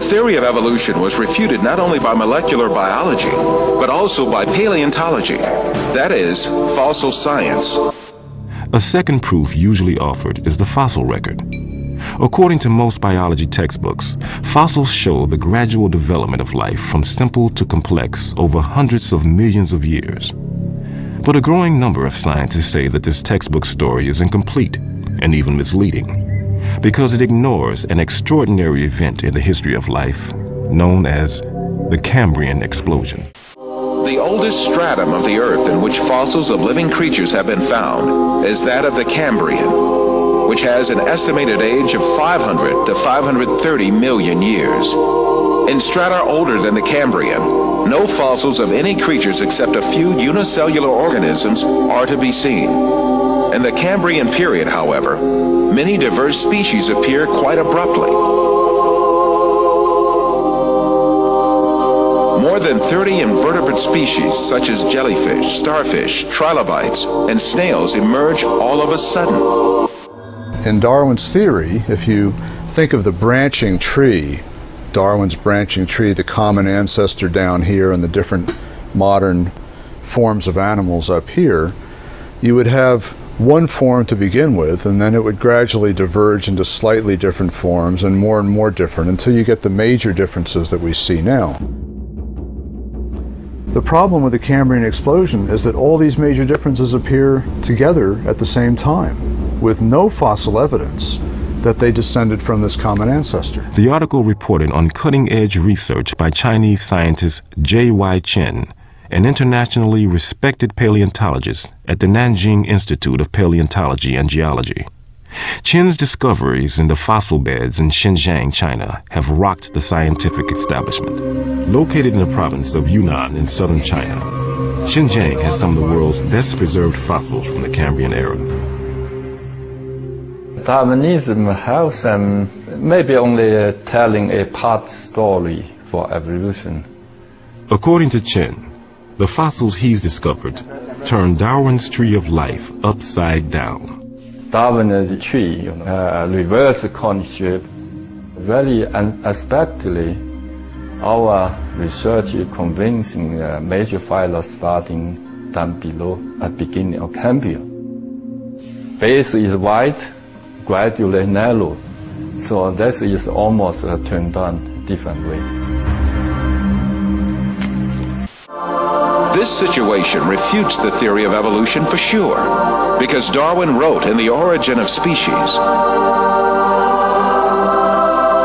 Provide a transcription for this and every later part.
The theory of evolution was refuted not only by molecular biology, but also by paleontology, that is, fossil science. A second proof usually offered is the fossil record. According to most biology textbooks, fossils show the gradual development of life from simple to complex over hundreds of millions of years. But a growing number of scientists say that this textbook story is incomplete and even misleading, because it ignores an extraordinary event in the history of life known as the Cambrian explosion. The oldest stratum of the Earth in which fossils of living creatures have been found is that of the Cambrian, which has an estimated age of 500 to 530 million years. In strata older than the Cambrian, no fossils of any creatures except a few unicellular organisms are to be seen. In the Cambrian period, however, many diverse species appear quite abruptly. More than 30 invertebrate species such as jellyfish, starfish, trilobites, and snails emerge all of a sudden. In Darwin's theory, if you think of the branching tree, Darwin's branching tree, the common ancestor down here and the different modern forms of animals up here, you would have one form to begin with, and then it would gradually diverge into slightly different forms and more different until you get the major differences that we see now. The problem with the Cambrian explosion is that all these major differences appear together at the same time, with no fossil evidence that they descended from this common ancestor. The article reported on cutting-edge research by Chinese scientist J.Y. Chen, an internationally respected paleontologist at the Nanjing Institute of Paleontology and Geology. Chen's discoveries in the fossil beds in Xinjiang, China, have rocked the scientific establishment. Located in the province of Yunnan in southern China, Xinjiang has some of the world's best preserved fossils from the Cambrian era. Darwinism has maybe only telling a part story for evolution. According to Chen, the fossils he's discovered turn Darwin's tree of life upside down. Darwin's tree, reverse concept, very unexpectedly, our research is convincing major phyla starting down below at beginning of Cambrian. Base is wide, gradually narrow, so this is almost turned on different way. This situation refutes the theory of evolution for sure, because Darwin wrote in The Origin of Species,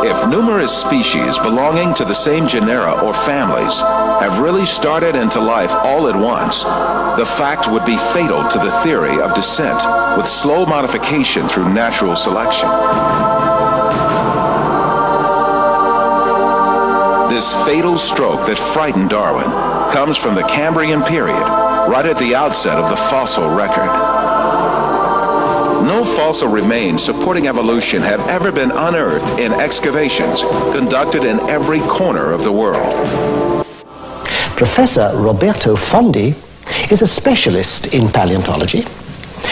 if numerous species belonging to the same genera or families have really started into life all at once, the fact would be fatal to the theory of descent with slow modification through natural selection. This fatal stroke that frightened Darwin comes from the Cambrian period, right at the outset of the fossil record. No fossil remains supporting evolution have ever been unearthed in excavations conducted in every corner of the world. Professor Roberto Fondi is a specialist in paleontology.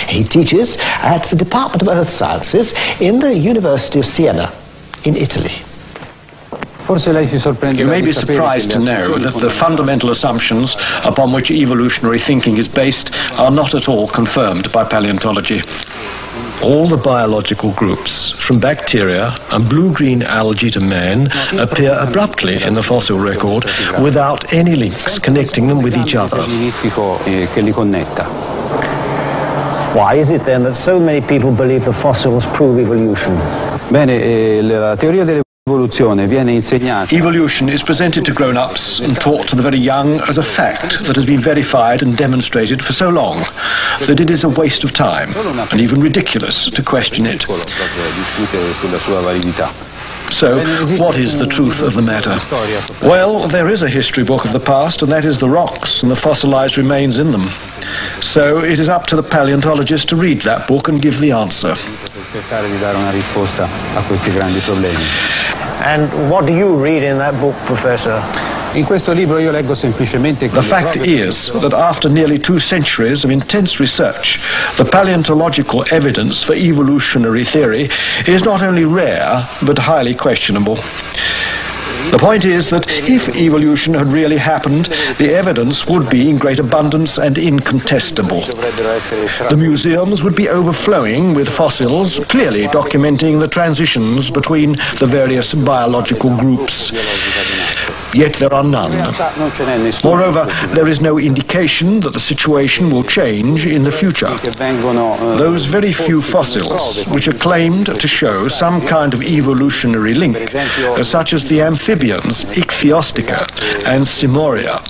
He teaches at the Department of Earth Sciences in the University of Siena in Italy. You may be surprised to know that the fundamental assumptions upon which evolutionary thinking is based are not at all confirmed by paleontology. All the biological groups, from bacteria and blue-green algae to man, appear abruptly in the fossil record without any links connecting them with each other. Why is it then that so many people believe the fossils prove evolution? Evolution is presented to grown-ups and taught to the very young as a fact that has been verified and demonstrated for so long that it is a waste of time and even ridiculous to question it. So, what is the truth of the matter? Well, there is a history book of the past, and that is the rocks and the fossilized remains in them. So it is up to the paleontologist to read that book and give the answer. And what do you read in that book, Professor? The fact is that after nearly 2 centuries of intense research, the paleontological evidence for evolutionary theory is not only rare, but highly questionable. The point is that if evolution had really happened, the evidence would be in great abundance and incontestable. The museums would be overflowing with fossils, clearly documenting the transitions between the various biological groups. Yet there are none. Moreover, there is no indication that the situation will change in the future. Those very few fossils which are claimed to show some kind of evolutionary link, such as the amphibians Ichthyostica and Simoria,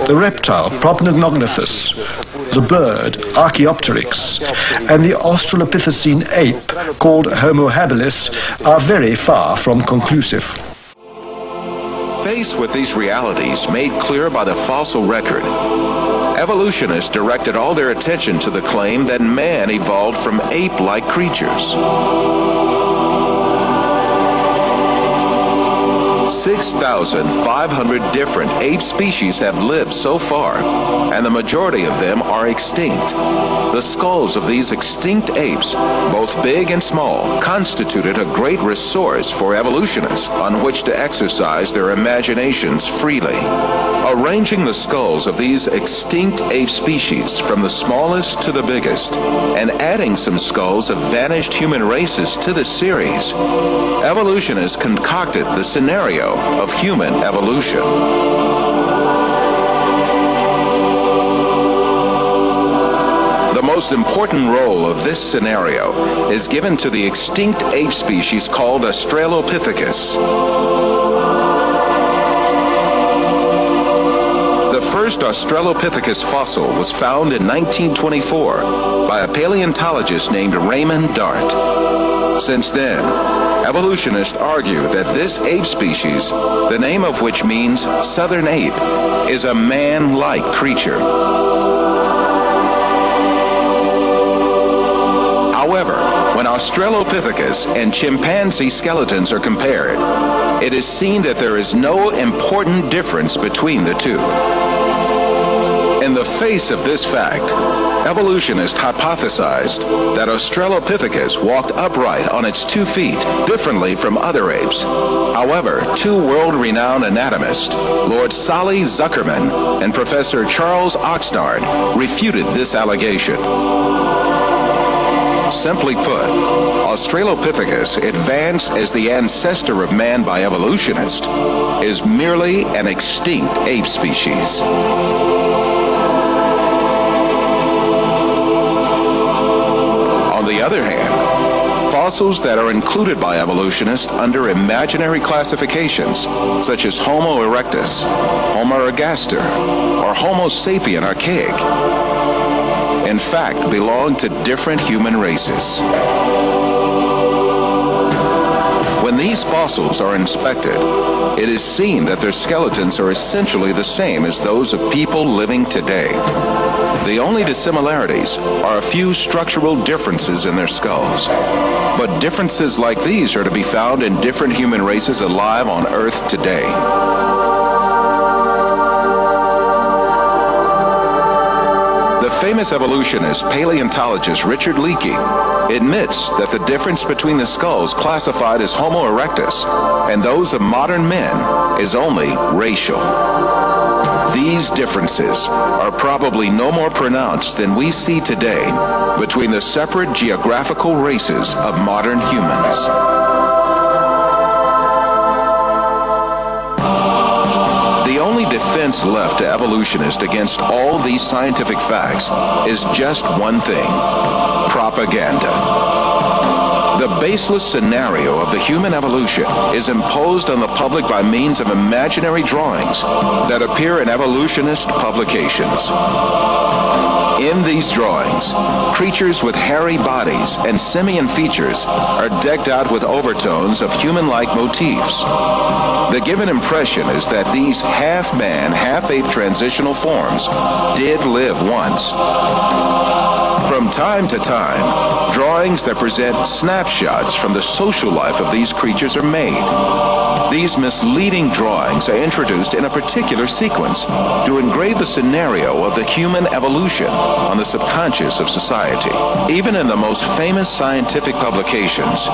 the reptile Proplogognathus, the bird Archaeopteryx, and the Australopithecine ape called Homo habilis, are very far from conclusive. Faced with these realities made clear by the fossil record, evolutionists directed all their attention to the claim that man evolved from ape-like creatures. 6,500 different ape species have lived so far, and the majority of them are extinct. The skulls of these extinct apes, both big and small, constituted a great resource for evolutionists on which to exercise their imaginations freely. Arranging the skulls of these extinct ape species from the smallest to the biggest, and adding some skulls of vanished human races to the series, evolutionists concocted the scenario of human evolution. The most important role of this scenario is given to the extinct ape species called Australopithecus. The first Australopithecus fossil was found in 1924 by a paleontologist named Raymond Dart. Since then, evolutionists argue that this ape species, the name of which means southern ape, is a man-like creature. However, when Australopithecus and chimpanzee skeletons are compared, it is seen that there is no important difference between the two. In the face of this fact, evolutionists hypothesized that Australopithecus walked upright on its 2 feet differently from other apes. However, two world-renowned anatomists, Lord Solly Zuckerman and Professor Charles Oxnard, refuted this allegation. Simply put, Australopithecus, advanced as the ancestor of man by evolutionists, is merely an extinct ape species. On the other hand, fossils that are included by evolutionists under imaginary classifications, such as Homo erectus, Homo ergaster, or Homo sapien archaic, in fact belong to different human races. When these fossils are inspected, it is seen that their skeletons are essentially the same as those of people living today. The only dissimilarities are a few structural differences in their skulls. But differences like these are to be found in different human races alive on Earth today. The famous evolutionist paleontologist Richard Leakey admits that the difference between the skulls classified as Homo erectus and those of modern men is only racial. These differences are probably no more pronounced than we see today between the separate geographical races of modern humans. The only defense left to evolutionists against all these scientific facts is just one thing: propaganda. The baseless scenario of the human evolution is imposed on the public by means of imaginary drawings that appear in evolutionist publications. In these drawings, creatures with hairy bodies and simian features are decked out with overtones of human-like motifs. The given impression is that these half-man, half-ape transitional forms did live once. From time to time, drawings that present snapshots snapshots from the social life of these creatures are made. These misleading drawings are introduced in a particular sequence to engrave the scenario of the human evolution on the subconscious of society. Even in the most famous scientific publications,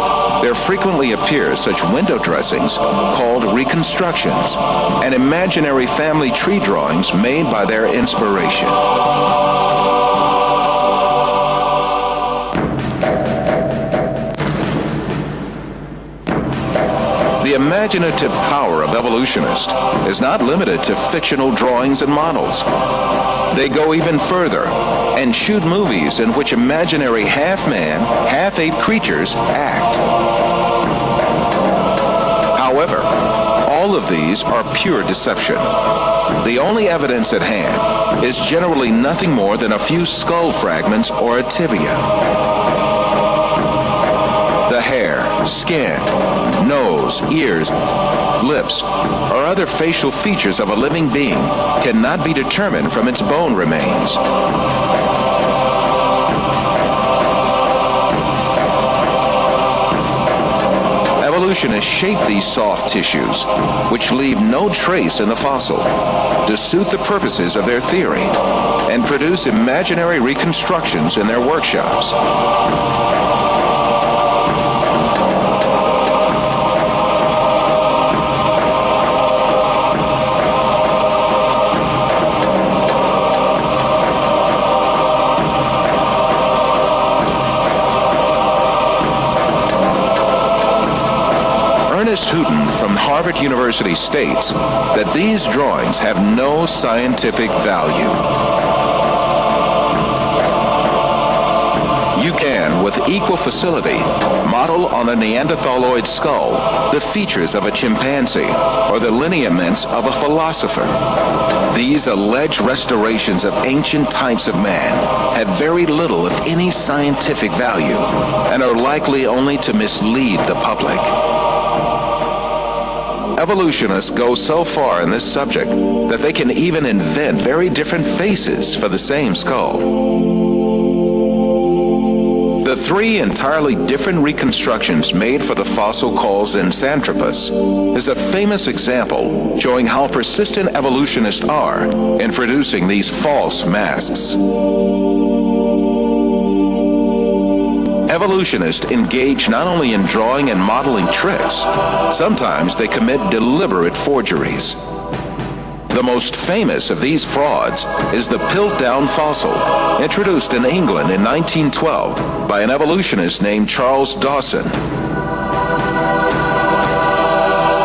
there frequently appear such window dressings called reconstructions and imaginary family tree drawings made by their inspiration. The imaginative power of evolutionists is not limited to fictional drawings and models. They go even further and shoot movies in which imaginary half-man, half-ape creatures act. However, all of these are pure deception. The only evidence at hand is generally nothing more than a few skull fragments or a tibia. The hair, skin, nose, ears, lips, or other facial features of a living being cannot be determined from its bone remains. Evolutionists shape these soft tissues, which leave no trace in the fossil, to suit the purposes of their theory, and produce imaginary reconstructions in their workshops. Houghton from Harvard University states that these drawings have no scientific value. You can, with equal facility, model on a Neanderthaloid skull the features of a chimpanzee or the lineaments of a philosopher. These alleged restorations of ancient types of man have very little, if any, scientific value and are likely only to mislead the public. Evolutionists go so far in this subject that they can even invent very different faces for the same skull. The three entirely different reconstructions made for the fossil called Zinjanthropus is a famous example showing how persistent evolutionists are in producing these false masks. Evolutionists engage not only in drawing and modeling tricks, sometimes they commit deliberate forgeries. The most famous of these frauds is the Piltdown fossil, introduced in England in 1912 by an evolutionist named Charles Dawson.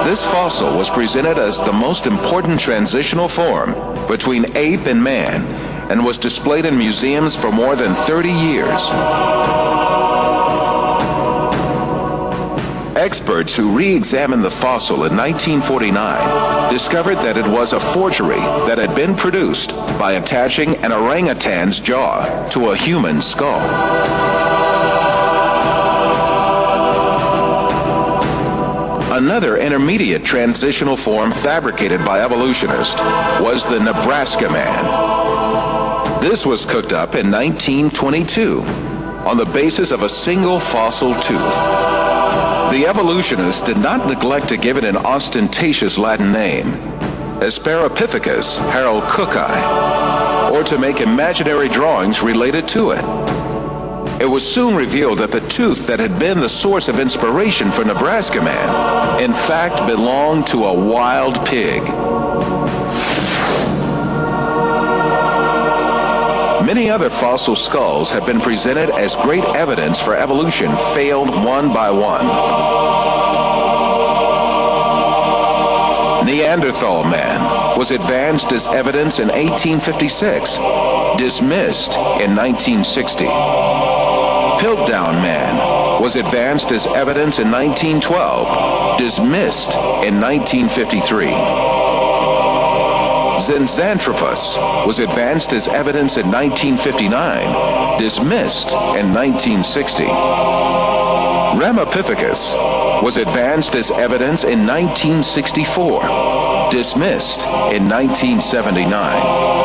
This fossil was presented as the most important transitional form between ape and man and was displayed in museums for more than 30 years. Experts who re-examined the fossil in 1949 discovered that it was a forgery that had been produced by attaching an orangutan's jaw to a human skull. Another intermediate transitional form fabricated by evolutionists was the Nebraska Man. This was cooked up in 1922 on the basis of a single fossil tooth. The evolutionists did not neglect to give it an ostentatious Latin name, Asparapithecus haroldcooki, or to make imaginary drawings related to it. It was soon revealed that the tooth that had been the source of inspiration for Nebraska Man, in fact, belonged to a wild pig. Many other fossil skulls have been presented as great evidence for evolution failed one by one. Neanderthal Man was advanced as evidence in 1856, dismissed in 1960. Piltdown Man was advanced as evidence in 1912, dismissed in 1953. Zinjanthropus was advanced as evidence in 1959, dismissed in 1960. Ramapithecus was advanced as evidence in 1964, dismissed in 1979.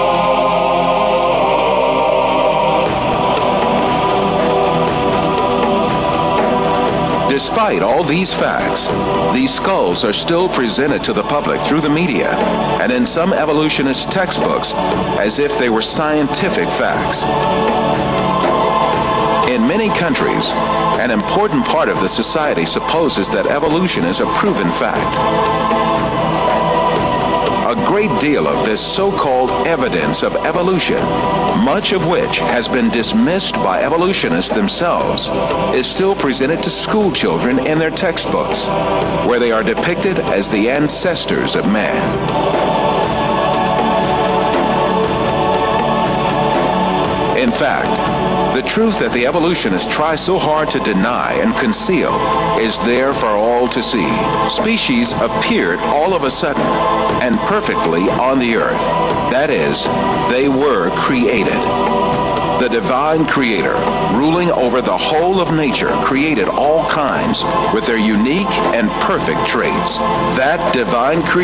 Despite all these facts, these skulls are still presented to the public through the media and in some evolutionist textbooks as if they were scientific facts. In many countries, an important part of the society supposes that evolution is a proven fact. A great deal of this so-called evidence of evolution, much of which has been dismissed by evolutionists themselves, is still presented to school children in their textbooks, where they are depicted as the ancestors of man. In fact, the truth that the evolutionists try so hard to deny and conceal is there for all to see. Species appeared all of a sudden and perfectly on the earth. That is, they were created. The divine creator, ruling over the whole of nature, created all kinds with their unique and perfect traits. That divine creator